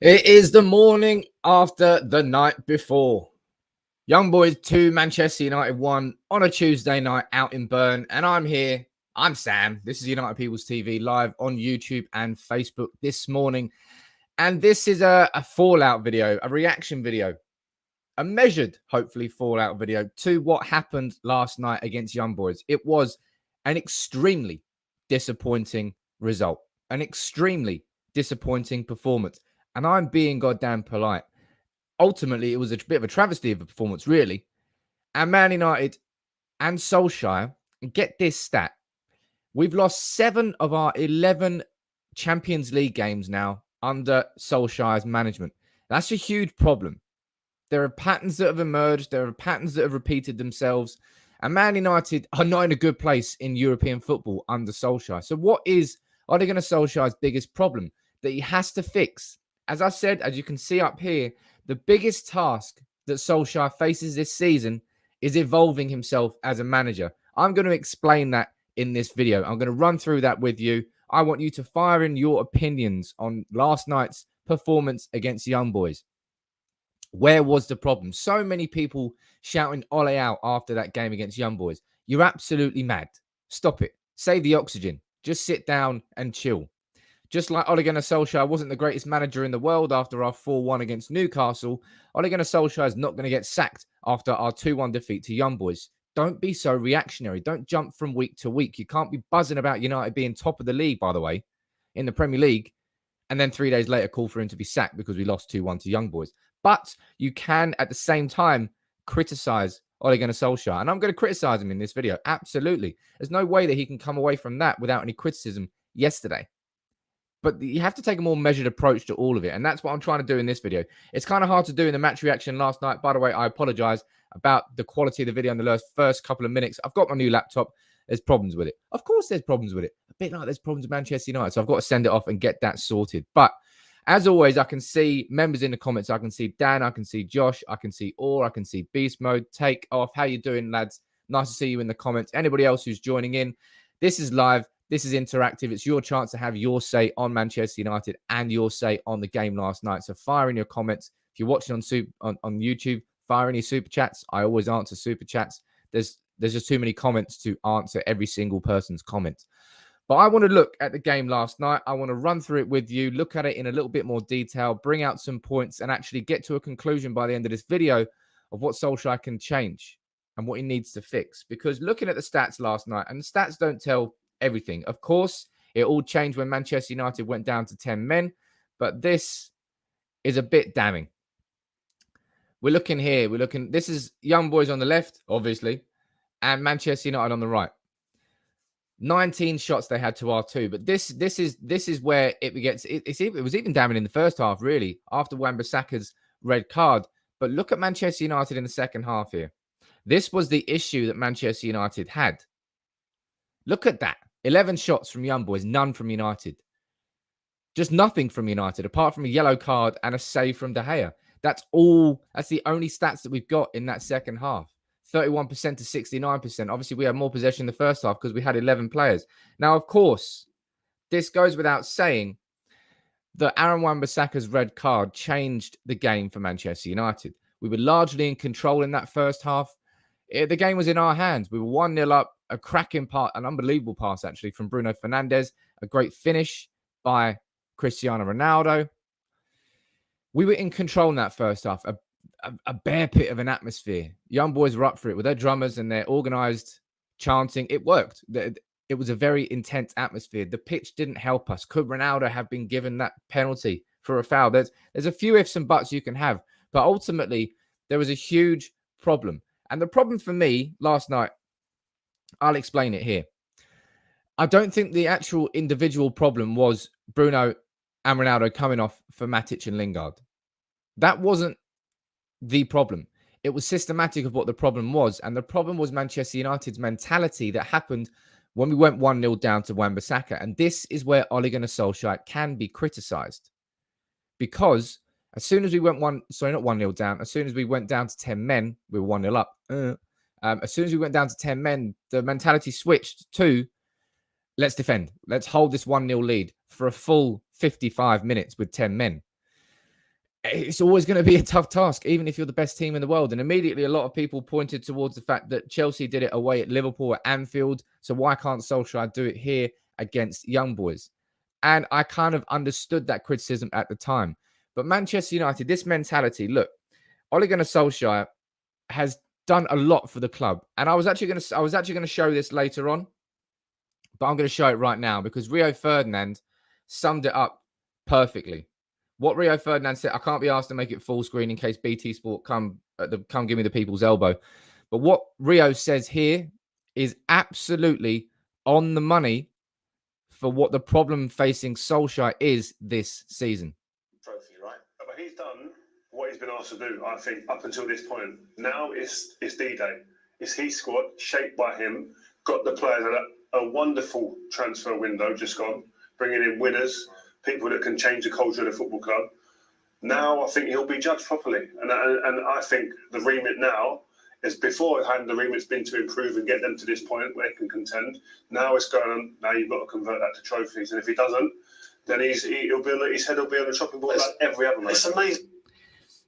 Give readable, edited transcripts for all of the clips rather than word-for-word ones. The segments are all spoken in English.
It is the morning after the night before. Young Boys 2, Manchester United 1 on a Tuesday night out in Bern. And I'm here. I'm Sam. This is United People's TV live on YouTube and Facebook this morning. And this is a fallout video, a reaction video, a measured, hopefully, fallout video to what happened last night against Young Boys. It was an extremely disappointing result, an extremely disappointing performance. And I'm being goddamn polite. Ultimately, it was a bit of a travesty of a performance, really. And Man United and Solskjaer, get this stat. We've lost 7 of our 11 Champions League games now under Solskjaer's management. That's a huge problem. There are patterns that have emerged. There are patterns that have repeated themselves. And Man United are not in a good place in European football under Solskjaer. So what is Ole Gunnar Solskjaer's biggest problem that he has to fix? As I said, as you can see up here, the biggest task that Solskjaer faces this season is evolving himself as a manager. I'm going to explain that in this video. I'm going to run through that with you. I want you to fire in your opinions on last night's performance against Young Boys. Where was the problem? So many people shouting Ole out after that game against Young Boys. You're absolutely mad. Stop it. Save the oxygen. Just sit down and chill. Just like Ole Gunnar Solskjaer wasn't the greatest manager in the world after our 4-1 against Newcastle, Ole Gunnar Solskjaer is not going to get sacked after our 2-1 defeat to Young Boys. Don't be so reactionary. Don't jump from week to week. You can't be buzzing about United being top of the league, by the way, in the Premier League, and then 3 days later call for him to be sacked because we lost 2-1 to Young Boys. But you can, at the same time, criticize Ole Gunnar Solskjaer. And I'm going to criticize him in this video. Absolutely. There's no way that he can come away from that without any criticism yesterday. But you have to take a more measured approach to all of it. And that's what I'm trying to do in this video. It's kind of hard to do in the match reaction last night. By the way, I apologize about the quality of the video in the first couple of minutes. I've got my new laptop. There's problems with it. Of course there's problems with it. A bit like there's problems with Manchester United. So I've got to send it off and get that sorted. But as always, I can see members in the comments. I can see Dan. I can see Josh. I can see Orr. I can see Beast Mode. Take off. How you doing, lads? Nice to see you in the comments. Anybody else who's joining in, this is live. This is interactive. It's your chance to have your say on Manchester United and your say on the game last night. So fire in your comments. If you're watching on YouTube, fire in your super chats. I always answer super chats. There's just too many comments to answer every single person's comments. But I want to look at the game last night. I want to run through it with you, look at it in a little bit more detail, bring out some points, and actually get to a conclusion by the end of this video of what Solskjaer can change and what he needs to fix. Because looking at the stats last night, and the stats don't tell everything. Of course, it all changed when Manchester United went down to 10 men, but this is a bit damning. We're looking here. This is Young Boys on the left, obviously, and Manchester United on the right. 19 shots they had to our 2, but this is where it gets. It was even damning in the first half, really, after Wan-Bissaka's red card. But look at Manchester United in the second half here. This was the issue that Manchester United had. Look at that. 11 shots from Young Boys, none from United. Just nothing from United, apart from a yellow card and a save from De Gea. That's all. That's the only stats that we've got in that second half. 31% to 69%. Obviously, we had more possession in the first half because we had 11 players. Now, of course, this goes without saying that Aaron Wan-Bissaka's red card changed the game for Manchester United. We were largely in control in that first half. The game was in our hands. We were 1-0 up. A cracking part, an unbelievable pass, actually, from Bruno Fernandes. A great finish by Cristiano Ronaldo. We were in control in that first half. A bear pit of an atmosphere. Young Boys were up for it with their drummers and their organised chanting. It worked. It was a very intense atmosphere. The pitch didn't help us. Could Ronaldo have been given that penalty for a foul? There's a few ifs and buts you can have. But ultimately, there was a huge problem. And the problem for me last night, I'll explain it here. I don't think the actual individual problem was Bruno and Ronaldo coming off for Matic and Lingard. That wasn't the problem. It was systematic of what the problem was. And the problem was Manchester United's mentality that happened when we went 1-0 down to Wan-Bissaka. And this is where Ole Gunnar Solskjaer can be criticised. Because as soon as we went not 1-0 down, as soon as we went down to 10 men, we were 1-0 up. As soon as we went down to 10 men, the mentality switched to, let's defend. Let's hold this 1-0 lead for a full 55 minutes with 10 men. it's always going to be a tough task, even if you're the best team in the world. And immediately, a lot of people pointed towards the fact that Chelsea did it away at Liverpool at Anfield. So why can't Solskjaer do it here against young boys? And I kind of understood that criticism at the time. But Manchester United, this mentality, look, Ole Gunnar Solskjaer has done a lot for the club. And I was actually going to show this later on, but I'm going to show it right now because Rio Ferdinand summed it up perfectly. What Rio Ferdinand said, I can't be asked to make it full screen in case BT Sport come give me the people's elbow. But what Rio says here is absolutely on the money for what the problem facing Solskjaer is this season. Trophy, right? But he's done what he's been asked to do, I think, up until this point. Now it's D-Day. It's his squad, shaped by him, got the players at a wonderful transfer window just gone, bringing in winners, people that can change the culture of the football club. Now I think he'll be judged properly. And I think the remit now is beforehand, the remit's been to improve and get them to this point where they can contend. Now it's going on, now you've got to convert that to trophies. And if he doesn't, then his head will be on the chopping board like every other man. It's amazing.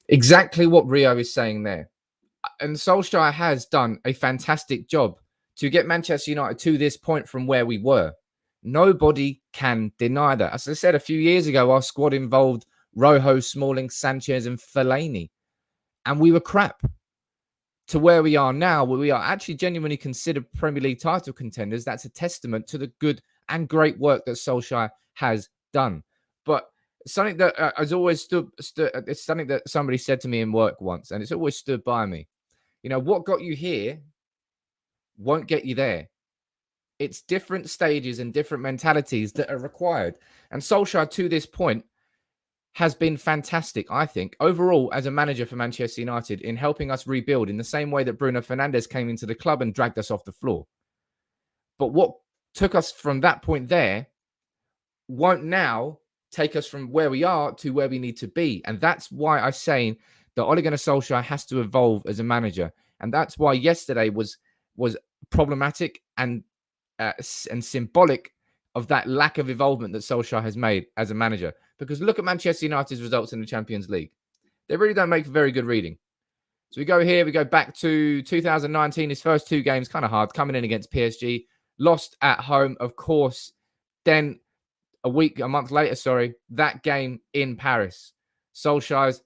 Exactly what Rio is saying there. And Solskjaer has done a fantastic job to get Manchester United to this point from where we were. Nobody can deny that. As I said a few years ago, our squad involved Rojo, Smalling, Sanchez, and Fellaini. And we were crap. To where we are now, where we are actually genuinely considered Premier League title contenders, that's a testament to the good and great work that Solskjaer has done. But something that has always stood, it's something that somebody said to me in work once, and it's always stood by me. You know, what got you here won't get you there. It's different stages and different mentalities that are required. And Solskjaer, to this point, has been fantastic, I think, overall as a manager for Manchester United in helping us rebuild in the same way that Bruno Fernandes came into the club and dragged us off the floor. But what took us from that point there won't now take us from where we are to where we need to be. And that's why I'm saying that Ole Gunnar Solskjaer has to evolve as a manager. And that's why yesterday was problematic and symbolic of that lack of involvement that Solskjaer has made as a manager. Because look at Manchester United's results in the Champions League. They really don't make for very good reading. So we go here, we go back to 2019, his first two games, kind of hard, coming in against PSG, lost at home, of course. Then a month later, that game in Paris. Solskjaer's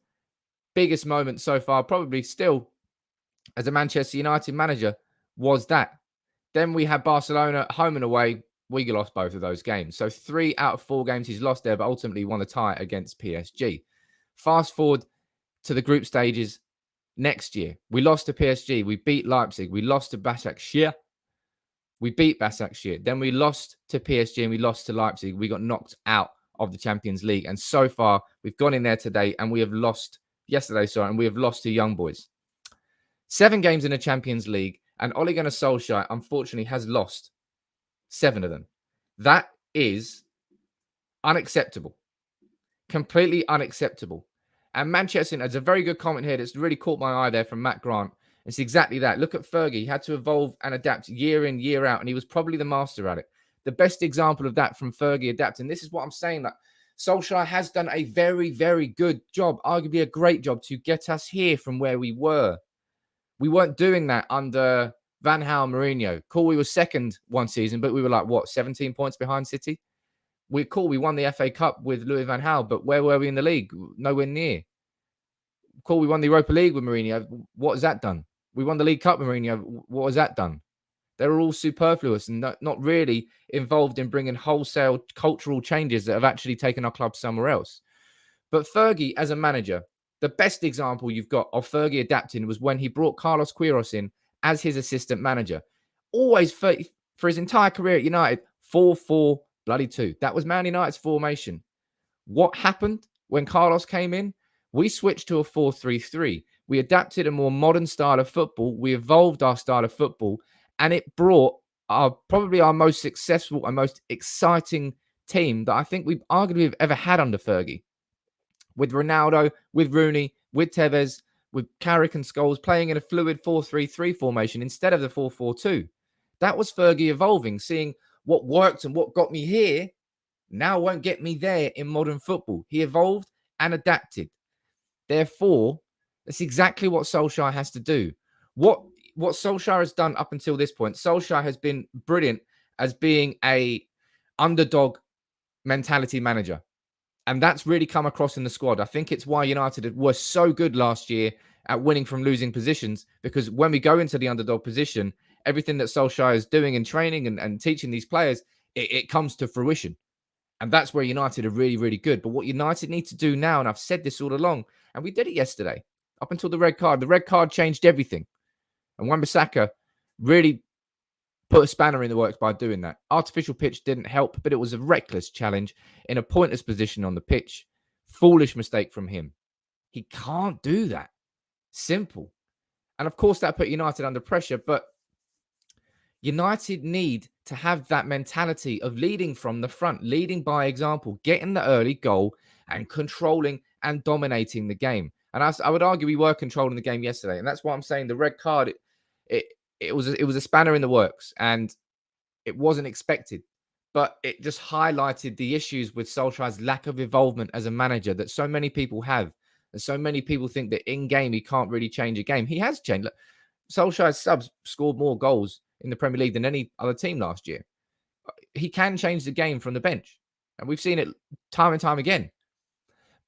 biggest moment so far, probably still as a Manchester United manager, was that. Then we had Barcelona home and away. We lost both of those games. So 3 out of 4 games he's lost there, but ultimately won the tie against PSG. Fast forward to the group stages next year. We lost to PSG. We beat Leipzig. We lost to Başakşehir. We beat Başakşehir. Then we lost to PSG and we lost to Leipzig. We got knocked out of the Champions League. And so far, we've gone in there today and we have lost and we have lost to young boys. 7 games in the Champions League. And Ole Gunnar Solskjaer, unfortunately, has lost 7 of them. That is unacceptable. Completely unacceptable. And Manchester, there's a very good comment here that's really caught my eye there from Matt Grant. It's exactly that. Look at Fergie. He had to evolve and adapt year in, year out, and he was probably the master at it. The best example of that from Fergie adapting. This is what I'm saying. That Solskjaer has done a very, very good job, arguably a great job, to get us here from where we were. We weren't doing that under Van Gaal, Mourinho. Cool, we were second one season, but we were like, 17 points behind City? We won the FA Cup with Louis Van Gaal, but where were we in the league? Nowhere near. Cool, we won the Europa League with Mourinho. What has that done? We won the League Cup with Mourinho. What has that done? They were all superfluous and not really involved in bringing wholesale cultural changes that have actually taken our club somewhere else. But Fergie, as a manager, the best example you've got of Fergie adapting was when he brought Carlos Queiroz in as his assistant manager. Always for his entire career at United, 4-4-2. That was Man United's formation. What happened when Carlos came in? We switched to a 4-3-3. We adapted a more modern style of football. We evolved our style of football, and it brought probably our most successful and most exciting team that I think we've arguably ever had under Fergie. With Ronaldo, with Rooney, with Tevez, with Carrick and Scholes playing in a fluid 4-3-3 formation instead of the 4-4-2. That was Fergie evolving, seeing what worked and what got me here now won't get me there in modern football. He evolved and adapted. Therefore, that's exactly what Solskjaer has to do. What Solskjaer has done up until this point, Solskjaer has been brilliant as being a underdog mentality manager. And that's really come across in the squad. I think it's why United were so good last year at winning from losing positions, because when we go into the underdog position, everything that Solskjaer is doing in training and teaching these players, it comes to fruition. And that's where United are really, really good. But what United need to do now, and I've said this all along, and we did it yesterday, up until the red card changed everything. And Wan-Bissaka really put a spanner in the works by doing that. Artificial pitch didn't help, but it was a reckless challenge in a pointless position on the pitch. Foolish mistake from him. He can't do that. Simple. And of course, that put United under pressure, but United need to have that mentality of leading from the front, leading by example, getting the early goal and controlling and dominating the game. And I would argue we were controlling the game yesterday. And that's why I'm saying the red card, it was a spanner in the works, and it wasn't expected. But it just highlighted the issues with Solskjaer's lack of involvement as a manager that so many people have. And so many people think that in-game he can't really change a game. He has changed. Look, Solskjaer's subs scored more goals in the Premier League than any other team last year. He can change the game from the bench. And we've seen it time and time again.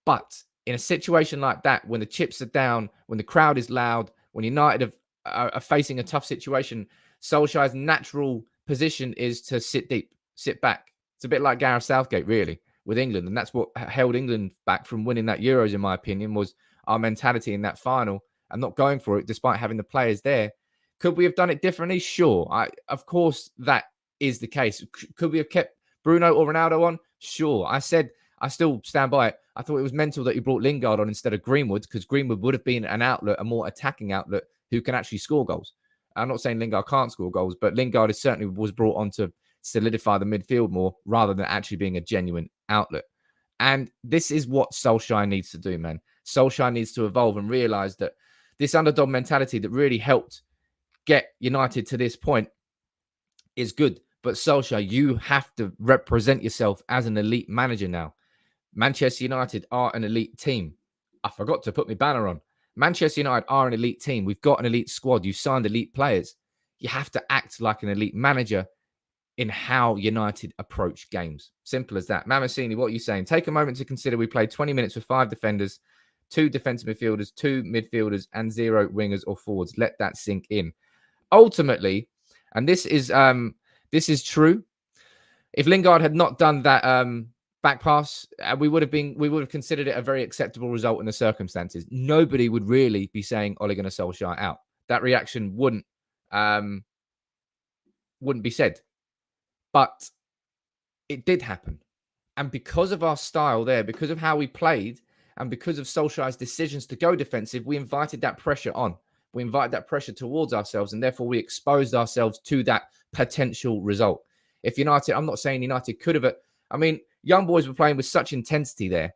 But in a situation like that, when the chips are down, when the crowd is loud, when United are facing a tough situation, Solskjaer's natural position is to sit deep, sit back. It's a bit like Gareth Southgate, really, with England. And that's what held England back from winning that Euros, in my opinion, was our mentality in that final and not going for it despite having the players there. Could we have done it differently? Sure. Of course, that is the case. Could we have kept Bruno or Ronaldo on? Sure. I still stand by it. I thought it was mental that he brought Lingard on instead of Greenwood, because Greenwood would have been an outlet, a more attacking outlet who can actually score goals. I'm not saying Lingard can't score goals, but Lingard certainly was brought on to solidify the midfield more rather than actually being a genuine outlet. And this is what Solskjaer needs to do, man. Solskjaer needs to evolve and realize that this underdog mentality that really helped get United to this point is good. But Solskjaer, you have to represent yourself as an elite manager now. Manchester United are an elite team. I forgot to put my banner on. Manchester United are an elite team. We've got an elite squad. You've signed elite players. You have to act like an elite manager in how United approach games. Simple as that. Mamasini, what are you saying? Take a moment to consider we played 20 minutes with 5 defenders, 2 defensive midfielders, 2 midfielders, and 0 wingers or forwards. Let that sink in. Ultimately, and this is true, if Lingard had not done that back pass, we would have considered it a very acceptable result in the circumstances. Nobody would really be saying Ole Gunnar Solskjaer out. That reaction wouldn't be said. But it did happen. And because of our style there, because of how we played, and because of Solskjaer's decisions to go defensive, we invited that pressure on. We invited that pressure towards ourselves, and therefore we exposed ourselves to that potential result. If United, I'm not saying United could have, I mean, young boys were playing with such intensity there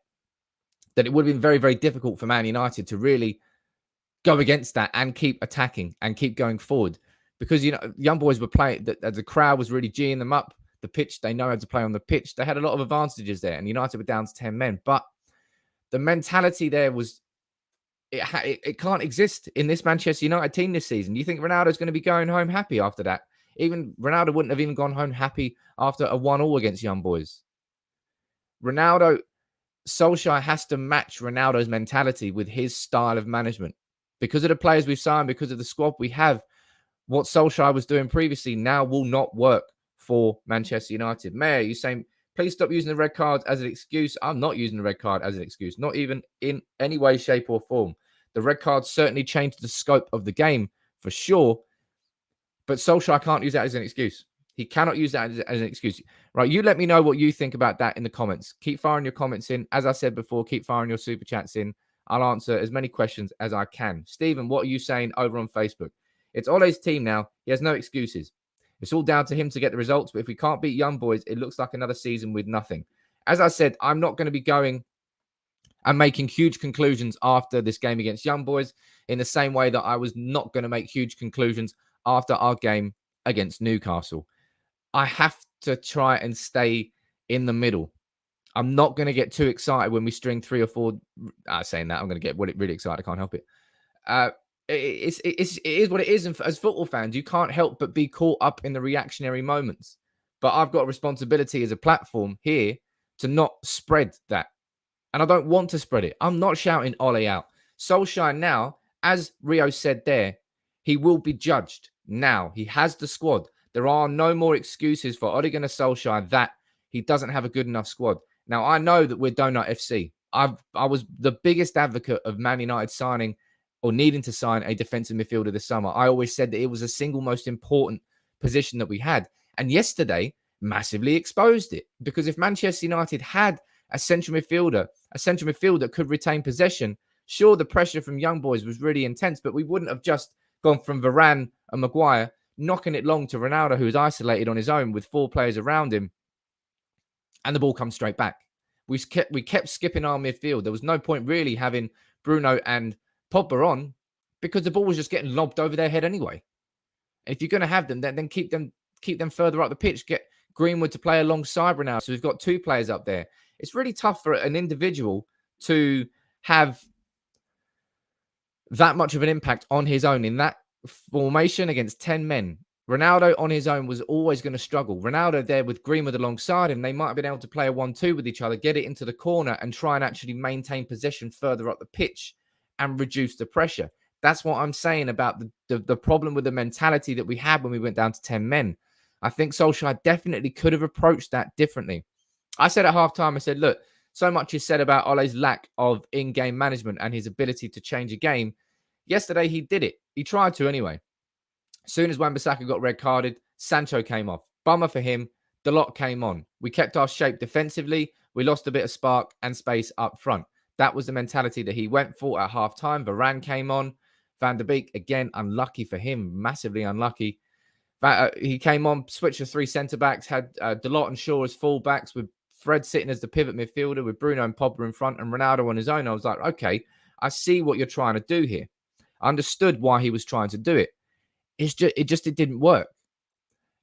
that it would have been very, very difficult for Man United to really go against that and keep attacking and keep going forward. Because, you know, young boys were playing, the crowd was really geeing them up. The pitch, they know how to play on the pitch. They had a lot of advantages there, and United were down to 10 men. But the mentality there was, it can't exist in this Manchester United team this season. You think Ronaldo's going to be going home happy after that? Even Ronaldo wouldn't have even gone home happy after a 1-1 against young boys. Solskjaer has to match Ronaldo's mentality with his style of management. Because of the players we've signed, because of the squad we have, what Solskjaer was doing previously now will not work for Manchester United. Mayor, you saying, please stop using the red card as an excuse. I'm not using the red card as an excuse, not even in any way, shape, or form. The red card certainly changed the scope of the game for sure, but Solskjaer can't use that as an excuse. He cannot use that as an excuse. Right, you let me know what you think about that in the comments. Keep firing your comments in. As I said before, keep firing your super chats in. I'll answer as many questions as I can. Stephen, what are you saying over on Facebook? It's Ole's team now. He has no excuses. It's all down to him to get the results. But if we can't beat young boys, it looks like another season with nothing. As I said, I'm not going to be going and making huge conclusions after this game against young boys in the same way that I was not going to make huge conclusions after our game against Newcastle. I have to try and stay in the middle. I'm not going to get too excited when we string 3 or 4. Saying that, I'm going to get really excited. I can't help it. It is what it is. And as football fans, you can't help but be caught up in the reactionary moments. But I've got a responsibility as a platform here to not spread that. And I don't want to spread it. I'm not shouting Ole out. Solskjaer now, as Rio said there, he will be judged now. He has the squad. There are no more excuses for Ole Gunnar Solskjaer that he doesn't have a good enough squad. Now, I know that we're Donut FC. I was the biggest advocate of Man United signing or needing to sign a defensive midfielder this summer. I always said that it was the single most important position that we had. And yesterday massively exposed it. Because if Manchester United had a central midfielder that could retain possession, sure, the pressure from young boys was really intense, but we wouldn't have just gone from Varane and Maguire, knocking it long to Ronaldo, who was isolated on his own with 4 players around him, and the ball comes straight back. We kept skipping our midfield. There was no point really having Bruno and Pogba on because the ball was just getting lobbed over their head anyway. And if you're going to have them, then keep them further up the pitch. Get Greenwood to play alongside Ronaldo. So we've got 2 players up there. It's really tough for an individual to have that much of an impact on his own in that formation against 10 men. Ronaldo on his own was always going to struggle. Ronaldo there with Greenwood alongside him, they might have been able to play a 1-2 with each other, get it into the corner and try and actually maintain possession further up the pitch and reduce the pressure. That's what I'm saying about the problem with the mentality that we had when we went down to 10 men. I think Solskjaer definitely could have approached that differently. I said at halftime, I said, look, so much is said about Ole's lack of in-game management and his ability to change a game. Yesterday, he did it. He tried to anyway. As soon as Wan-Bissaka got red carded, Sancho came off. Bummer for him. The lot came on. We kept our shape defensively. We lost a bit of spark and space up front. That was the mentality that he went for at halftime. Varane came on. Van der Beek, again, unlucky for him. Massively unlucky. He came on, switched to 3 centre-backs, had Dalot and Shaw as full-backs with Fred sitting as the pivot midfielder with Bruno and Pogba in front and Ronaldo on his own. I was like, okay, I see what you're trying to do here. I understood why he was trying to do it. It didn't work.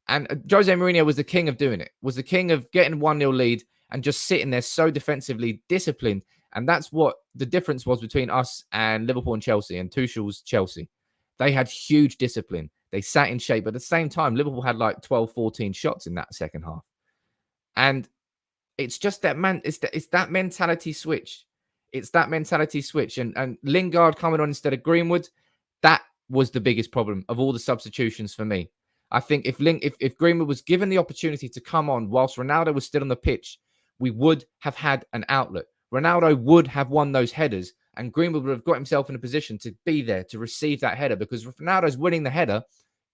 And Jose Mourinho was the king of doing it, was the king of getting 1-0 lead and just sitting there so defensively disciplined. And that's what the difference was between us and Liverpool and Chelsea and Tuchel's Chelsea. They had huge discipline. They sat in shape. But at the same time, Liverpool had like 12, 14 shots in that second half. And it's just that, man, it's that mentality switch. It's that mentality switch. And Lingard coming on instead of Greenwood, that was the biggest problem of all the substitutions for me. I think if Greenwood was given the opportunity to come on whilst Ronaldo was still on the pitch, we would have had an outlet. Ronaldo would have won those headers and Greenwood would have got himself in a position to be there to receive that header, because if Ronaldo's winning the header,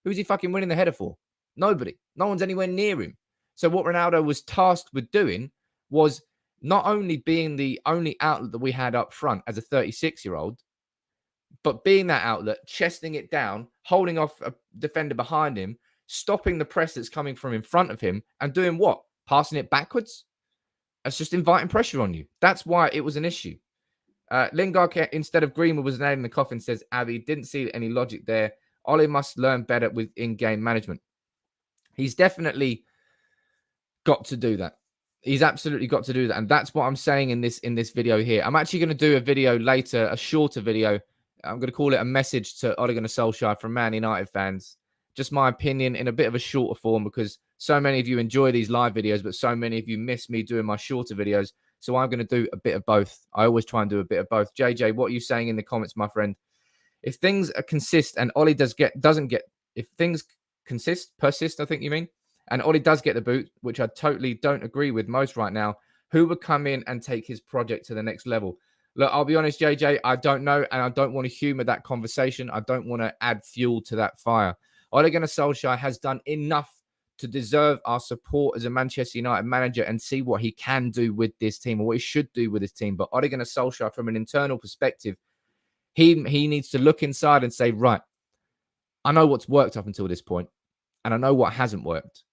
who's he fucking winning the header for? Nobody. No one's anywhere near him. So what Ronaldo was tasked with doing was not only being the only outlet that we had up front as a 36-year-old, but being that outlet, chesting it down, holding off a defender behind him, stopping the press that's coming from in front of him, and doing what? Passing it backwards? That's just inviting pressure on you. That's why it was an issue. Lingard, instead of Greenwood, was nailing the coffin, says Abby. Didn't see any logic there. Ole must learn better with in-game management. He's definitely got to do that. He's absolutely got to do that. And that's what I'm saying in this video here. I'm actually going to do a video later, a shorter video. I'm going to call it a message to Ole Gunnar Solskjaer from Man United fans. Just my opinion in a bit of a shorter form, because so many of you enjoy these live videos, but so many of you miss me doing my shorter videos. So I'm going to do a bit of both. I always try and do a bit of both. JJ, what are you saying in the comments, my friend? If things consist and Ole if things persist, I think you mean, and Ole does get the boot, which I totally don't agree with most right now, who would come in and take his project to the next level? Look, I'll be honest, JJ, I don't know, and I don't want to humor that conversation. I don't want to add fuel to that fire. Ole Gunnar Solskjaer has done enough to deserve our support as a Manchester United manager and see what he can do with this team, or what he should do with his team. But Ole Gunnar Solskjaer, from an internal perspective, he needs to look inside and say, right, I know what's worked up until this point, and I know what hasn't worked.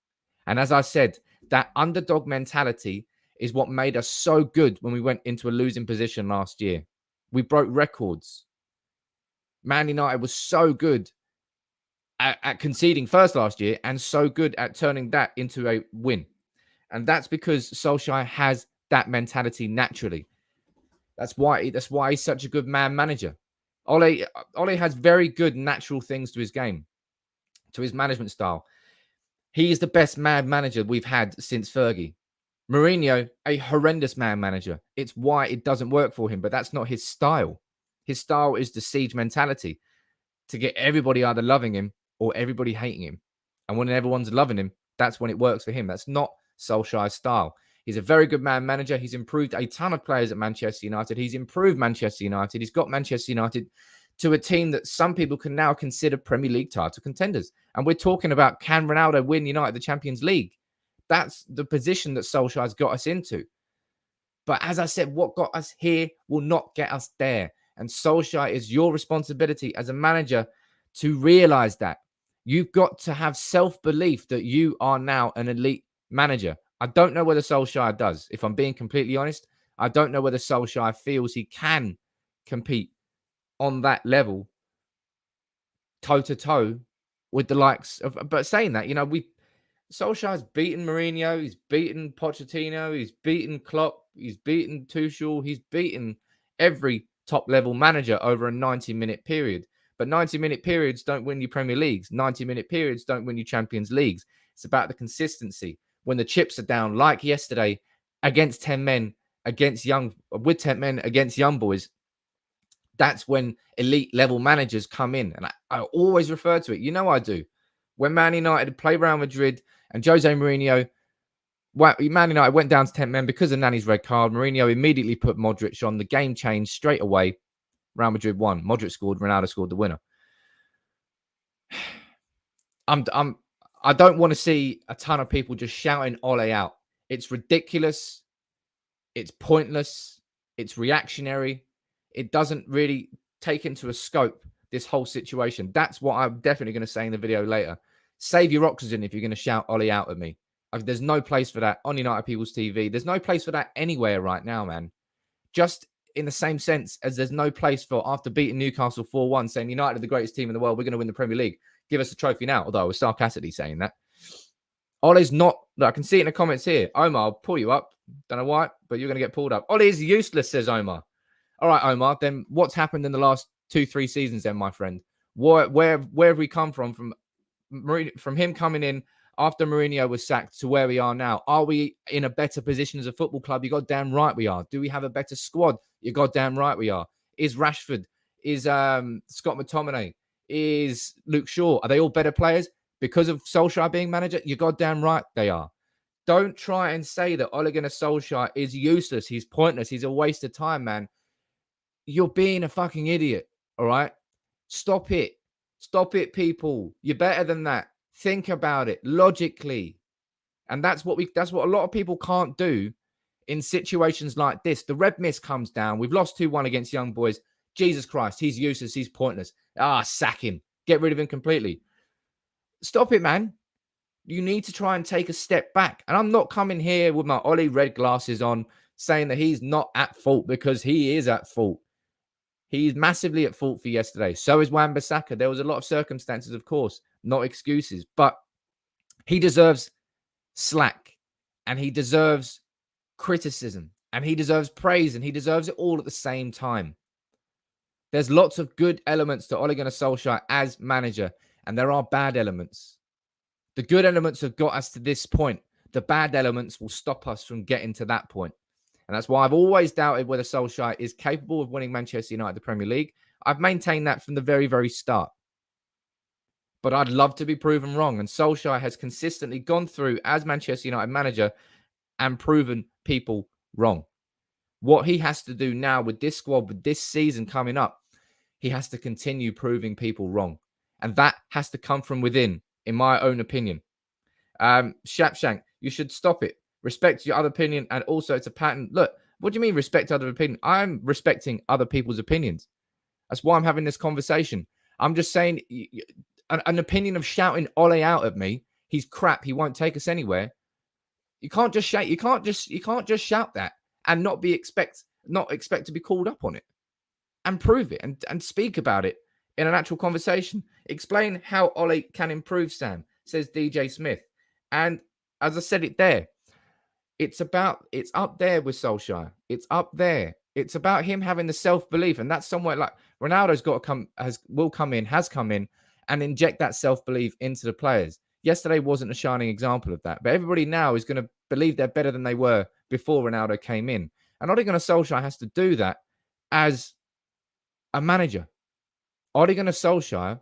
And as I said, that underdog mentality is what made us so good when we went into a losing position last year. We broke records. Man United was so good at conceding first last year and so good at turning that into a win. And that's because Solskjaer has that mentality naturally. That's why he's such a good man manager. Ole has very good natural things to his game, to his management style. He is the best man manager we've had since Fergie. Mourinho, a horrendous man manager. It's why it doesn't work for him, but that's not his style. His style is the siege mentality, to get everybody either loving him or everybody hating him. And when everyone's loving him, that's when it works for him. That's not Solskjaer's style. He's a very good man manager. He's improved a ton of players at Manchester United. He's improved Manchester United. He's got Manchester United to a team that some people can now consider Premier League title contenders. And we're talking about, can Ronaldo win United the Champions League? That's the position that Solskjaer's got us into. But as I said, what got us here will not get us there. And Solskjaer, is your responsibility as a manager to realize that. You've got to have self-belief that you are now an elite manager. I don't know whether Solskjaer does. If I'm being completely honest, I don't know whether Solskjaer feels he can compete on that level, toe-to-toe with the likes of... But saying that, Solskjaer's beaten Mourinho, he's beaten Pochettino, he's beaten Klopp, he's beaten Tuchel, he's beaten every top-level manager over a 90-minute period. But 90-minute periods don't win you Premier Leagues. 90-minute periods don't win you Champions Leagues. It's about the consistency. When the chips are down, like yesterday, against 10 men, with 10 men against young boys, that's when elite-level managers come in. And I always refer to it. I do. When Man United played Real Madrid and Jose Mourinho, Man United went down to 10 men because of Nani's red card. Mourinho immediately put Modric on. The game changed straight away. Real Madrid won. Modric scored. Ronaldo scored the winner. I don't want to see a ton of people just shouting Ole out. It's ridiculous. It's pointless. It's reactionary. It doesn't really take into a scope this whole situation. That's what I'm definitely going to say in the video later. Save your oxygen if you're going to shout Ole out at me. There's no place for that on United People's TV. There's no place for that anywhere right now, man. Just in the same sense as there's no place for, after beating Newcastle 4-1, saying United are the greatest team in the world, we're going to win the Premier League. Give us a trophy now. Although I was sarcastically saying that. Ole's not... Look, I can see it in the comments here. Omar, I'll pull you up. Don't know why, but you're going to get pulled up. Ole is useless, says Omar. All right, Omar, then what's happened in the last 2-3 seasons then, my friend? Where have we come from him coming in after Mourinho was sacked to where we are now? Are we in a better position as a football club? You goddamn right we are. Do we have a better squad? You goddamn right we are. Is Rashford, is Scott McTominay, is Luke Shaw, are they all better players because of Solskjaer being manager? You goddamn right they are. Don't try and say that Ole Gunnar Solskjaer is useless. He's pointless. He's a waste of time, man. You're being a fucking idiot, all right? Stop it. Stop it, people. You're better than that. Think about it logically. And that's what a lot of people can't do in situations like this. The red mist comes down. We've lost 2-1 against Young Boys. Jesus Christ, he's useless. He's pointless. Sack him. Get rid of him completely. Stop it, man. You need to try and take a step back. And I'm not coming here with my Ole red glasses on saying that he's not at fault, because he is at fault. He's massively at fault for yesterday. So is Wan-Bissaka. There was a lot of circumstances, of course, not excuses. But he deserves slack, and he deserves criticism, and he deserves praise, and he deserves it all at the same time. There's lots of good elements to Ole Gunnar Solskjaer as manager, and there are bad elements. The good elements have got us to this point. The bad elements will stop us from getting to that point. And that's why I've always doubted whether Solskjaer is capable of winning Manchester United the Premier League. I've maintained that from the very, very start. But I'd love to be proven wrong. And Solskjaer has consistently gone through as Manchester United manager and proven people wrong. What he has to do now with this squad, with this season coming up, he has to continue proving people wrong. And that has to come from within, in my own opinion. Shapshank, you should stop it. Respect your other opinion, and also it's a pattern. Look, what do you mean respect other opinion? I'm respecting other people's opinions. That's why I'm having this conversation. I'm just saying an opinion of shouting Ole out at me. He's crap. He won't take us anywhere. You can't just shout. You can't just shout that and not expect to be called up on it, and prove it and speak about it in an actual conversation. Explain how Ole can improve, Sam, says DJ Smith. And as I said it there, It's up there with Solskjaer. It's up there. It's about him having the self-belief. And that's somewhere like Ronaldo's got to has come in and inject that self-belief into the players. Yesterday wasn't a shining example of that. But everybody now is going to believe they're better than they were before Ronaldo came in. And Ole Gunnar Solskjaer has to do that as a manager. Ole Gunnar Solskjaer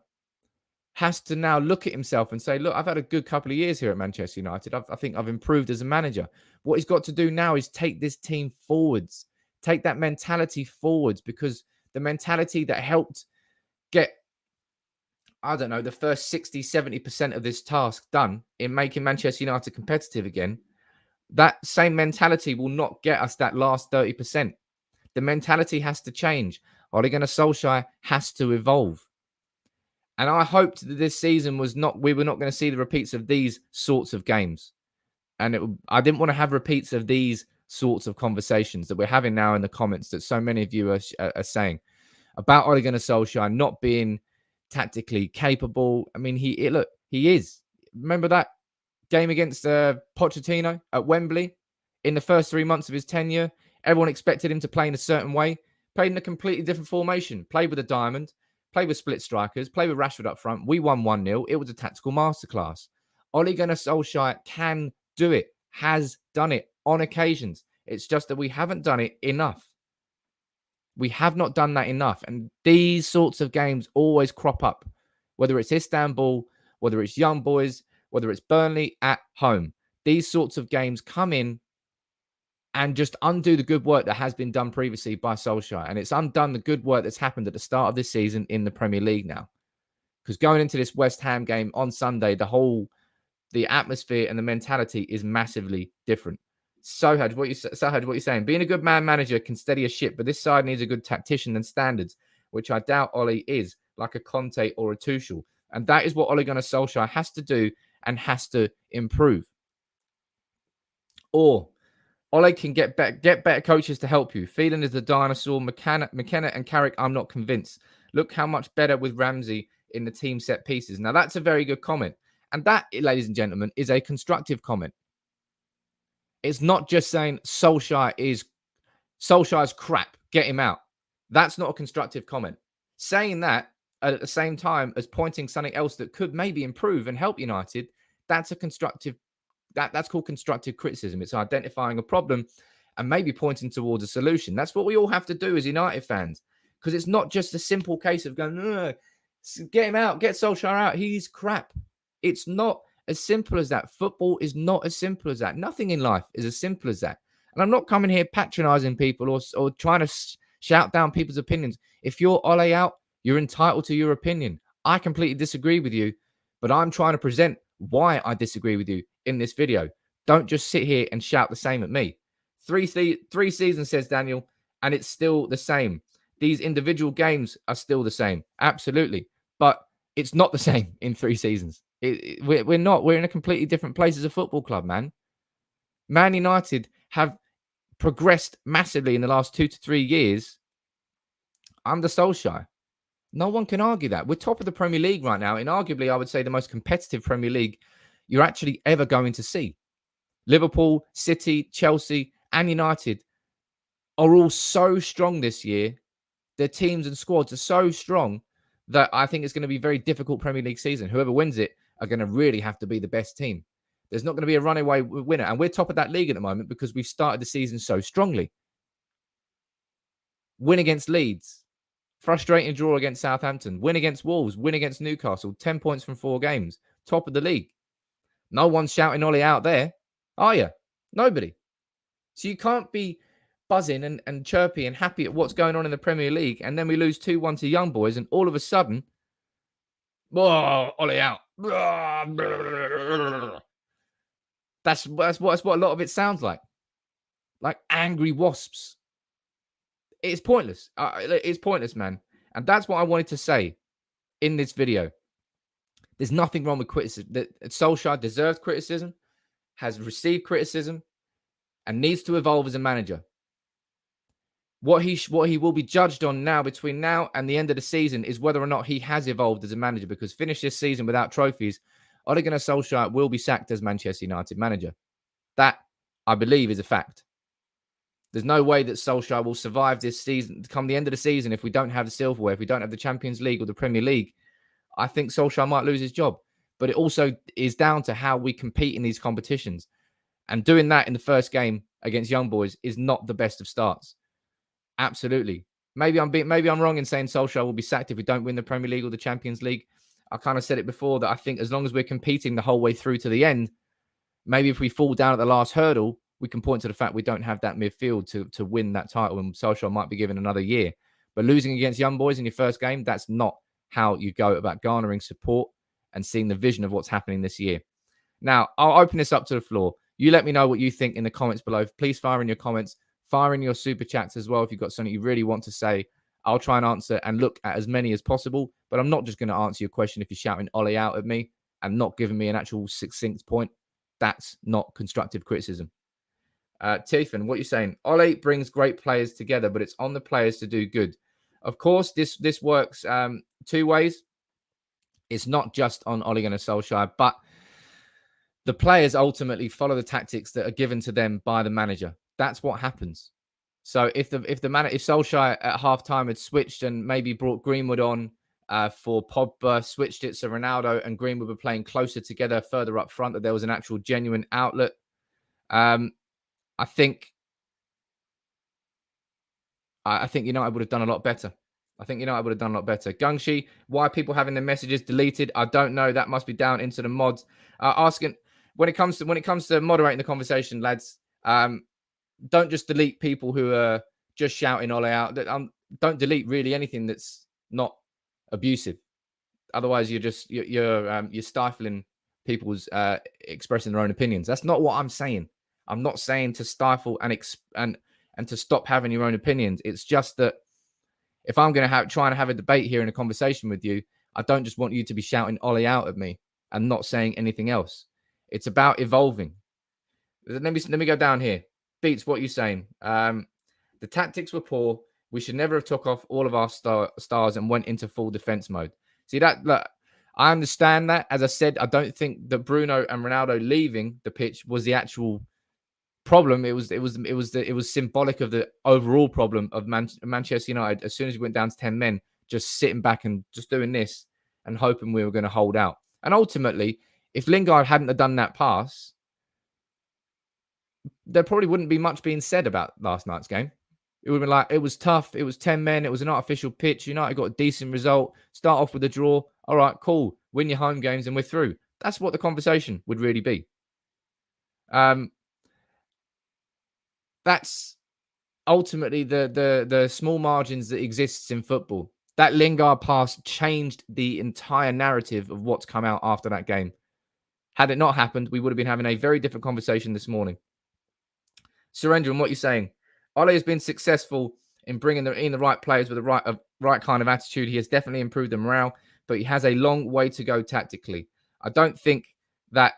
has to now look at himself and say, look, I've had a good couple of years here at Manchester United. I think I've improved as a manager. What he's got to do now is take this team forwards, take that mentality forwards, because the mentality that helped get, I don't know, the first 60, 70% of this task done in making Manchester United competitive again, that same mentality will not get us that last 30%. The mentality has to change. Ole Gunnar Solskjaer has to evolve. And I hoped that this season we were not going to see the repeats of these sorts of games. And I didn't want to have repeats of these sorts of conversations that we're having now in the comments that so many of you are saying about Ole Gunnar Solskjaer not being tactically capable. I mean, he is. Remember that game against Pochettino at Wembley in the first 3 months of his tenure? Everyone expected him to play in a certain way. Played in a completely different formation. Played with a diamond. Played with split strikers. Played with Rashford up front. We won 1-0. It was a tactical masterclass. Ole Gunnar Solskjaer can do it. Has done it on occasions. It's just that we haven't done it enough. We have not done that enough. And these sorts of games always crop up. Whether it's Istanbul, whether it's Young Boys, whether it's Burnley at home. These sorts of games come in and just undo the good work that has been done previously by Solskjaer. And it's undone the good work that's happened at the start of this season in the Premier League now. Because going into this West Ham game on Sunday, the atmosphere and the mentality is massively different. Sahaj, what you're saying? Being a good manager can steady a ship, but this side needs a good tactician and standards, which I doubt Ole is, like a Conte or a Tuchel. And that is what Ole Gunnar Solskjaer has to do and has to improve. Or Ole can get better coaches to help you. Phelan is the dinosaur. McKenna and Carrick, I'm not convinced. Look how much better with Ramsey in the team set pieces. Now, that's a very good comment. And that, ladies and gentlemen, is a constructive comment. It's not just saying Solskjaer's crap, get him out. That's not a constructive comment. Saying that at the same time as pointing something else that could maybe improve and help United, that's a constructive. That's called constructive criticism. It's identifying a problem and maybe pointing towards a solution. That's what we all have to do as United fans, because it's not just a simple case of going, get him out, get Solskjaer out. He's crap. It's not as simple as that. Football is not as simple as that. Nothing in life is as simple as that. And I'm not coming here patronizing people or trying to shout down people's opinions. If you're Ole out, you're entitled to your opinion. I completely disagree with you, but I'm trying to present why I disagree with you in this video. Don't just sit here and shout the same at me. Three seasons, says Daniel, and it's still the same. These individual games are still the same. Absolutely. But it's not the same in 3 seasons. We're not. We're in a completely different place as a football club, man. Man United have progressed massively in the last 2 to 3 years under Solskjaer. No one can argue that. We're top of the Premier League right now, in arguably, I would say, the most competitive Premier League you're actually ever going to see. Liverpool, City, Chelsea, and United are all so strong this year. Their teams and squads are so strong that I think it's going to be a very difficult Premier League season. Whoever wins it are going to really have to be the best team. There's not going to be a runaway winner. And we're top of that league at the moment because we've started the season so strongly. Win against Leeds. Frustrating draw against Southampton. Win against Wolves. Win against Newcastle. 10 points from 4 games. Top of the league. No one's shouting Ole out there, are you? Nobody. So you can't be buzzing and chirpy and happy at what's going on in the Premier League, and then we lose 2-1 to Young Boys, and all of a sudden, Ole out. That's what a lot of it sounds like. Like angry wasps. It's pointless. It's pointless, man. And that's what I wanted to say in this video. There's nothing wrong with criticism. Solskjaer deserves criticism, has received criticism, and needs to evolve as a manager. What he will be judged on now between now and the end of the season is whether or not he has evolved as a manager, because finish this season without trophies, Ole Gunnar Solskjaer will be sacked as Manchester United manager. That I believe, is a fact. There's no way that Solskjaer will survive this season. Come the end of the season, if we don't have the silverware, if we don't have the Champions League or the Premier League, I think Solskjaer might lose his job. But it also is down to how we compete in these competitions. And doing that in the first game against Young Boys is not the best of starts. Absolutely. Maybe I'm wrong in saying Solskjaer will be sacked if we don't win the Premier League or the Champions League. I kind of said it before that I think as long as we're competing the whole way through to the end, maybe if we fall down at the last hurdle, we can point to the fact we don't have that midfield to win that title, and Solskjaer might be given another year. But losing against Young Boys in your first game, that's not how you go about garnering support and seeing the vision of what's happening this year. Now, I'll open this up to the floor. You let me know what you think in the comments below. Please fire in your comments, fire in your super chats as well if you've got something you really want to say. I'll try and answer and look at as many as possible, but I'm not just going to answer your question if you're shouting Ole out at me and not giving me an actual succinct point. That's not constructive criticism. Tiffin, what you're saying? Ole brings great players together, but it's on the players to do good. Of course, this works two ways. It's not just on Ole Gunnar Solskjaer, but the players ultimately follow the tactics that are given to them by the manager. That's what happens. So if Solskjaer at halftime had switched and maybe brought Greenwood on for Pogba, switched it so Ronaldo and Greenwood were playing closer together, further up front, that there was an actual genuine outlet. I think United would have done a lot better. Gungshi, why are people having their messages deleted? I don't know. That must be down into the mods. Asking when it comes to moderating the conversation, lads. Don't just delete people who are just shouting Ole out. Don't delete really anything that's not abusive. Otherwise, you're stifling people's expressing their own opinions. That's not what I'm saying. I'm not saying to stifle and to stop having your own opinions. It's just that if I'm going to try and have a debate here in a conversation with you, I don't just want you to be shouting Ole out at me and not saying anything else. It's about evolving. Let me go down here. Beats, what are you saying? The tactics were poor. We should never have took off all of our stars and went into full defense mode. See that? Look, I understand that. As I said, I don't think that Bruno and Ronaldo leaving the pitch was the actual problem. It was symbolic of the overall problem of Manchester United. As soon as we went down to 10 men, just sitting back and just doing this and hoping we were going to hold out. And ultimately, if Lingard hadn't have done that pass, there probably wouldn't be much being said about last night's game. It would have been like, it was tough. It was 10 men. It was an artificial pitch. United got a decent result. Start off with a draw. All right, cool. Win your home games and we're through. That's what the conversation would really be. That's ultimately the small margins that exists in football. That Lingard pass changed the entire narrative of what's come out after that game. Had it not happened, we would have been having a very different conversation this morning. Surrender, and what you're saying. Ole has been successful in bringing in the right players with the right kind of attitude. He has definitely improved the morale, but he has a long way to go tactically. I don't think that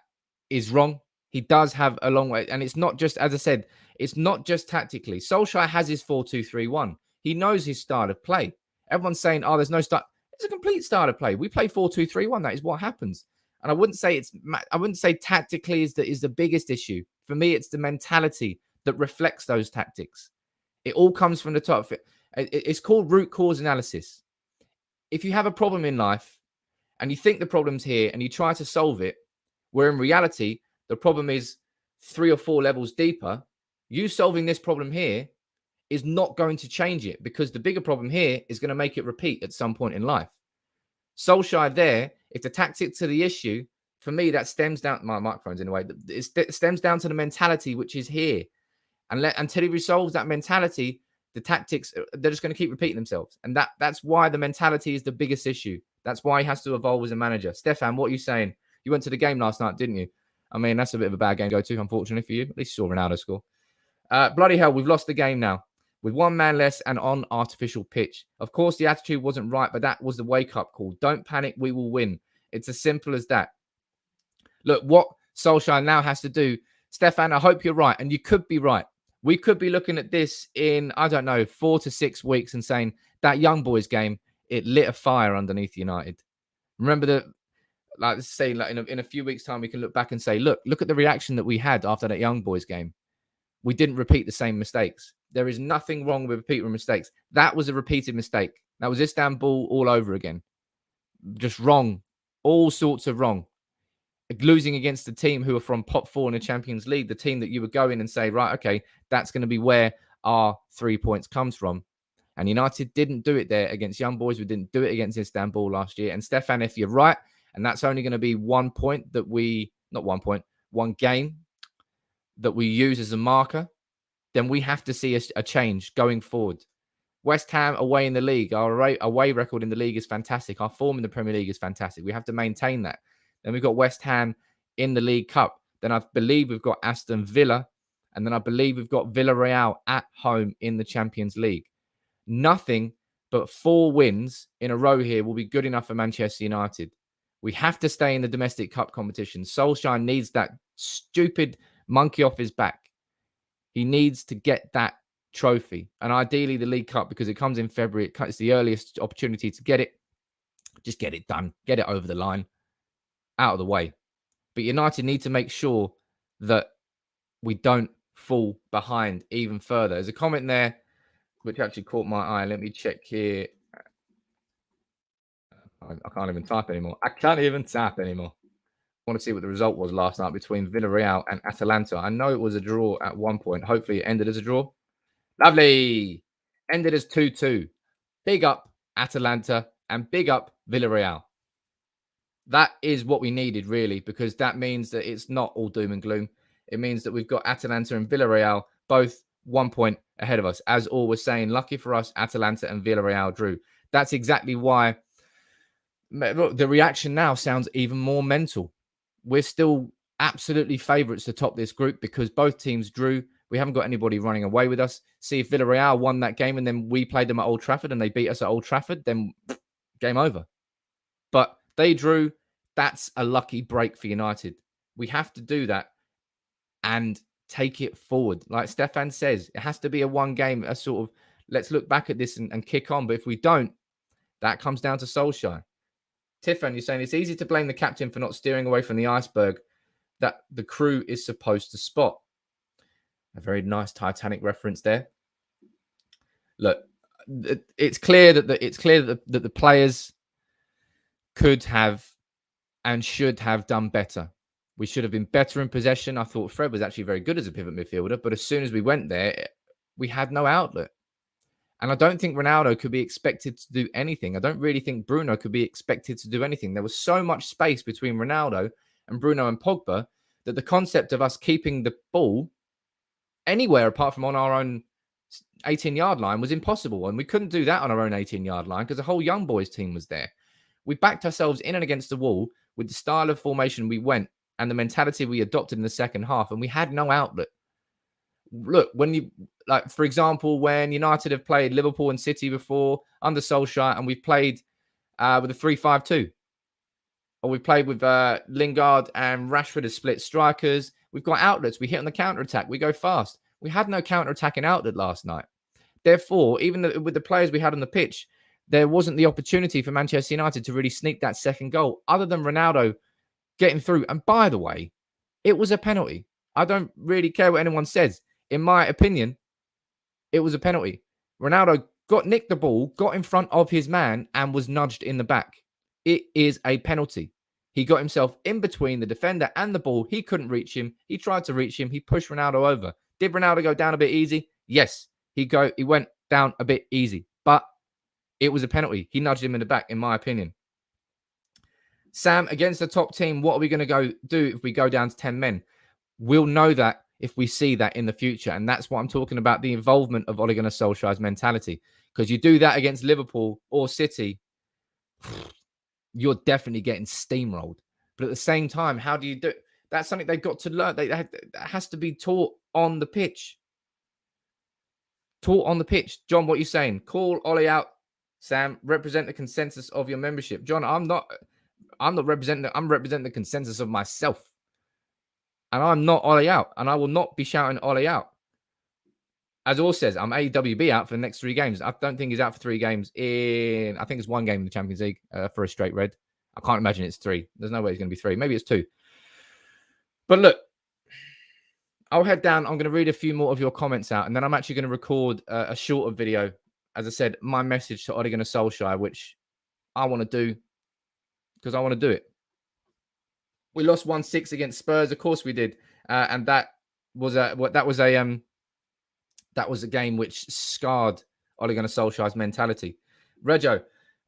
is wrong. He does have a long way. And it's not just, as I said, it's not just tactically. Solskjaer has his 4-2-3-1. He knows his style of play. Everyone's saying, oh, there's no style. It's a complete style of play. We play 4-2-3-1. That is what happens. And I wouldn't say tactically is the biggest issue. For me, it's the mentality that reflects those tactics. It all comes from the top. It's called root cause analysis. If you have a problem in life and you think the problem's here and you try to solve it, where in reality, the problem is 3 or 4 levels deeper, you solving this problem here is not going to change it because the bigger problem here is going to make it repeat at some point in life. Solskjaer there, if the tactics to the issue, for me, that stems down, my microphone's in the way, it stems down to the mentality which is here. And until he resolves that mentality, the tactics, they're just going to keep repeating themselves. And that's why the mentality is the biggest issue. That's why he has to evolve as a manager. Stefan, what are you saying? You went to the game last night, didn't you? I mean, that's a bit of a bad game to go to, unfortunately for you. At least you saw Ronaldo score. Bloody hell, we've lost the game now. With 1 man less and on artificial pitch. Of course, the attitude wasn't right, but that was the wake-up call. Don't panic, we will win. It's as simple as that. Look, what Solskjaer now has to do, Stefan, I hope you're right, and you could be right. We could be looking at this in, 4 to 6 weeks and saying that Young Boys game, it lit a fire underneath United. Remember let's say in a few weeks' time, we can look back and say, look at the reaction that we had after that Young Boys game. we didn't repeat the same mistakes. There is nothing wrong with repeating mistakes. That was a repeated mistake. That was Istanbul all over again. Just wrong. All sorts of wrong. Losing against the team who are from pot 4 in the Champions League, the team that you would go in and say, right, okay, that's going to be where our 3 points comes from. And United didn't do it there against Young Boys. We didn't do it against Istanbul last year. And Stefan, if you're right, and that's only going to be 1 point that one game that we use as a marker, then we have to see a change going forward. West Ham away in the league, our away record in the league is fantastic. Our form in the Premier League is fantastic. We have to maintain that. Then we've got West Ham in the League Cup. Then I believe we've got Aston Villa. And then I believe we've got Villarreal at home in the Champions League. Nothing but 4 wins in a row here will be good enough for Manchester United. We have to stay in the domestic cup competition. Solskjaer needs that stupid monkey off his back. He needs to get that trophy. And ideally the League Cup, because it comes in February. It's the earliest opportunity to get it. Just get it done. Get it over the line. Out of the way. But United need to make sure that we don't fall behind even further. There's a comment there which actually caught my eye. Let me check here. I can't even type anymore. I want to see what the result was last night between Villarreal and Atalanta. I know it was a draw at one point. Hopefully it ended as a draw. Lovely. Ended as 2-2. Big up Atalanta and big up Villarreal. That is what we needed, really, because that means that it's not all doom and gloom. It means that we've got Atalanta and Villarreal both 1 point ahead of us. As All was saying, lucky for us, Atalanta and Villarreal drew. That's exactly why. Look, the reaction now sounds even more mental. We're still absolutely favourites to top this group because both teams drew. We haven't got anybody running away with us. See, if Villarreal won that game and then we played them at Old Trafford and they beat us at Old Trafford, then game over. But they drew. That's a lucky break for United. We have to do that and take it forward. Like Stefan says, it has to be a one game, a sort of, let's look back at this and kick on. But if we don't, that comes down to Solskjaer. Tiffan, you're saying it's easy to blame the captain for not steering away from the iceberg that the crew is supposed to spot. A very nice Titanic reference there. Look, it's clear that the players could have and should have done better. We should have been better in possession. I thought Fred was actually very good as a pivot midfielder, but as soon as we went there, we had no outlet. And I don't think Ronaldo could be expected to do anything. I don't really think Bruno could be expected to do anything. There was so much space between Ronaldo and Bruno and Pogba that the concept of us keeping the ball anywhere apart from on our own 18-yard line was impossible. And we couldn't do that on our own 18-yard line because the whole young boys team was there. We backed ourselves in and against the wall with the style of formation we went and the mentality we adopted in the second half, and we had no outlet. Look, when you, like, for example, when United have played Liverpool and City before under Solskjaer, and we've played with a 3-5-2, or we've played with Lingard and Rashford as split strikers, we've got outlets. We hit on the counter-attack. We go fast. We had no counter-attacking outlet last night. Therefore, even with the players we had on the pitch, there wasn't the opportunity for Manchester United to really sneak that second goal, other than Ronaldo getting through. And by the way, it was a penalty. I don't really care what anyone says. In my opinion, it was a penalty. Ronaldo nicked the ball, got in front of his man, and was nudged in the back. It is a penalty. He got himself in between the defender and the ball. He couldn't reach him. He tried to reach him. He pushed Ronaldo over. Did Ronaldo go down a bit easy? Yes. He went down a bit easy. But it was a penalty. He nudged him in the back, in my opinion. Sam, against the top team, what are we going to go do if we go down to 10 men? We'll know that if we see that in the future. And that's what I'm talking about, the involvement of Ole Gunnar Solskjaer's mentality. Because you do that against Liverpool or City, you're definitely getting steamrolled. But at the same time, how do you do it? That's something they've got to learn. That has to be taught on the pitch. Taught on the pitch. John, what are you saying? Call Ole out. Sam, represent the consensus of your membership. John, I'm not representing, I'm representing the consensus of myself. And I'm not Ole out. And I will not be shouting Ole out. As All says, I'm AWB out for the next 3 games. I don't think he's out for 3 games I think it's 1 game in the Champions League for a straight red. I can't imagine it's 3. There's no way it's going to be 3. Maybe it's 2. But look, I'll head down. I'm going to read a few more of your comments out, and then I'm actually going to record a shorter video. As I said, my message to Ole Gunnar Solskjaer, which I want to do because I want to do it. We lost 1-6 against Spurs, of course we did, and that was a game which scarred Ole Gunnar Solskjaer's mentality. Rego,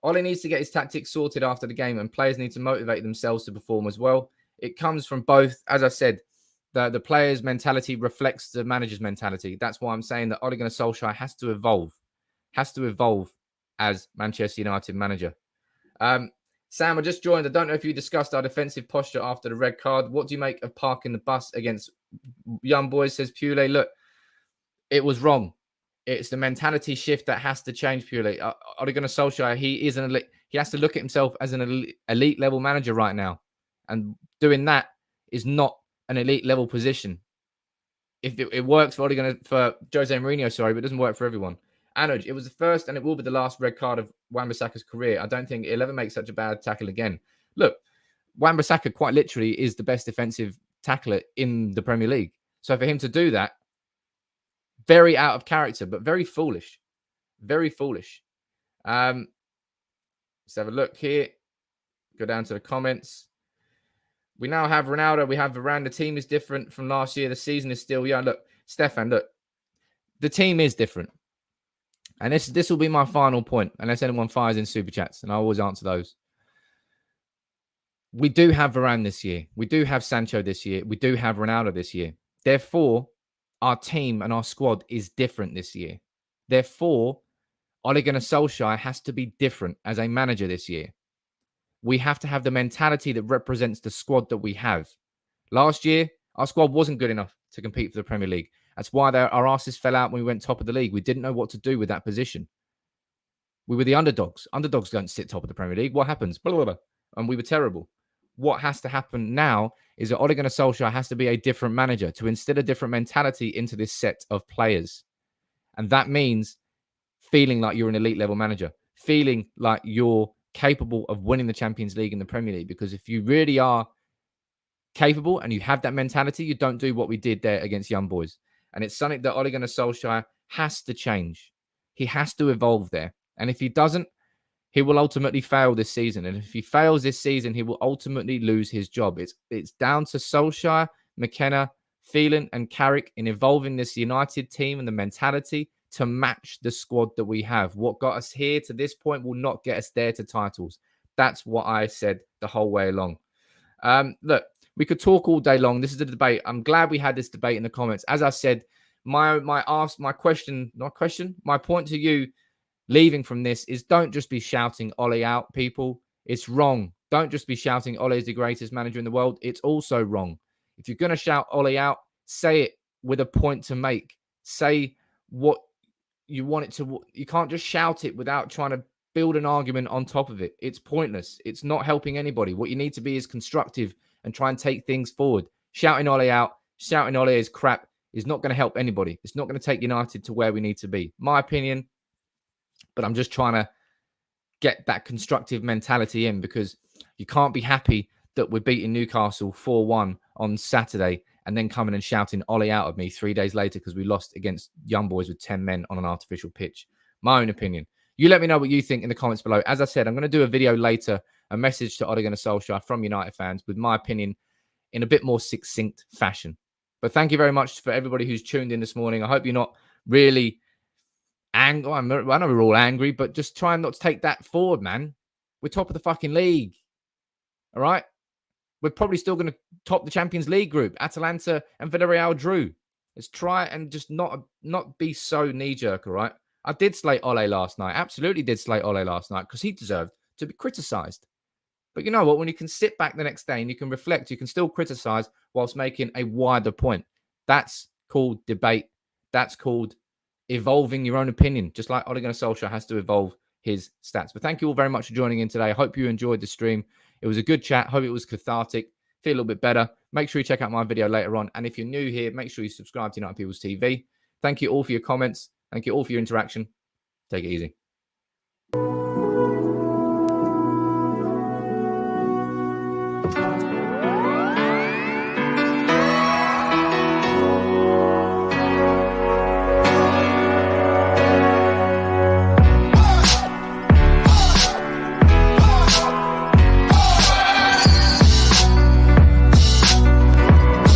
Ole needs to get his tactics sorted after the game, and players need to motivate themselves to perform as well. It comes from both. As I said, the player's mentality reflects the manager's mentality. That's why I'm saying that Ole Gunnar Solskjaer has to evolve as Manchester United manager. Sam, I just joined. I don't know if you discussed our defensive posture after the red card. What do you make of parking the bus against Young Boys, says Pule. Look, it was wrong. It's the mentality shift that has to change, Pule. Ole Gunnar Solskjaer, he has to look at himself as an elite level manager right now. And doing that is not an elite level position. If it works for Jose Mourinho, but it doesn't work for everyone. Anuj, it was the first and it will be the last red card of Wan-Bissaka's career. I don't think he'll ever make such a bad tackle again. Look, Wan-Bissaka quite literally is the best defensive tackler in the Premier League. So for him to do that, very out of character, but very foolish. Very foolish. Let's have a look here. Go down to the comments. We now have Ronaldo. We have Varane. The team is different from last year. The season is still young. Look, Stefan, look. The team is different. And this will be my final point, unless anyone fires in super chats, and I always answer those. We do have Varane this year. We do have Sancho this year. We do have Ronaldo this year. Therefore, our team and our squad is different this year. Therefore, Ole Gunnar Solskjaer has to be different as a manager this year. We have to have the mentality that represents the squad that we have. Last year, our squad wasn't good enough to compete for the Premier League. That's why our asses fell out when we went top of the league. We didn't know what to do with that position. We were the underdogs. Underdogs don't sit top of the Premier League. What happens? Blah, blah, blah. And we were terrible. What has to happen now is that Ole Gunnar Solskjaer has to be a different manager to instill a different mentality into this set of players. And that means feeling like you're an elite level manager, feeling like you're capable of winning the Champions League and the Premier League. Because if you really are capable and you have that mentality, you don't do what we did there against Young Boys. And it's something that Ole Gunnar Solskjaer has to change. He has to evolve there. And if he doesn't, he will ultimately fail this season. And if he fails this season, he will ultimately lose his job. It's down to Solskjaer, McKenna, Phelan, and Carrick in evolving this United team and the mentality to match the squad that we have. What got us here to this point will not get us there to titles. That's what I said the whole way along. Look, we could talk all day long. This is a debate. I'm glad we had this debate in the comments. As I said, my point to you leaving from this is don't just be shouting Ole out, people. It's wrong. Don't just be shouting Ole is the greatest manager in the world. It's also wrong. If you're going to shout Ole out, say it with a point to make. Say what you want it to. You can't just shout it without trying to build an argument on top of it. It's pointless. It's not helping anybody. What you need to be is constructive and try and take things forward. Shouting Ole out, shouting Ole is crap is not going to help anybody. It's not going to take United to where we need to be. My opinion, but I'm just trying to get that constructive mentality in because you can't be happy that we're beating Newcastle 4-1 on Saturday and then coming and shouting Ole out at me 3 days later because we lost against Young Boys with 10 men on an artificial pitch. My own opinion. You let me know what you think in the comments below. As I said, I'm going to do a video later, a message to Ole Gunnar Solskjaer from United fans with my opinion in a bit more succinct fashion. But thank you very much for everybody who's tuned in this morning. I hope you're not really angry. I know we're all angry, but just try not to take that forward, man. We're top of the fucking league. All right? We're probably still going to top the Champions League group. Atalanta and Villarreal drew. Let's try and just not be so knee-jerk, all right? I did slate Ole last night. Absolutely did slate Ole last night because he deserved to be criticised. But you know what? When you can sit back the next day and you can reflect, you can still criticise whilst making a wider point. That's called debate. That's called evolving your own opinion, just like Ole Gunnar Solskjaer has to evolve his stats. But thank you all very much for joining in today. I hope you enjoyed the stream. It was a good chat. Hope it was cathartic. Feel a little bit better. Make sure you check out my video later on. And if you're new here, make sure you subscribe to United People's TV. Thank you all for your comments. Thank you all for your interaction. Take it easy.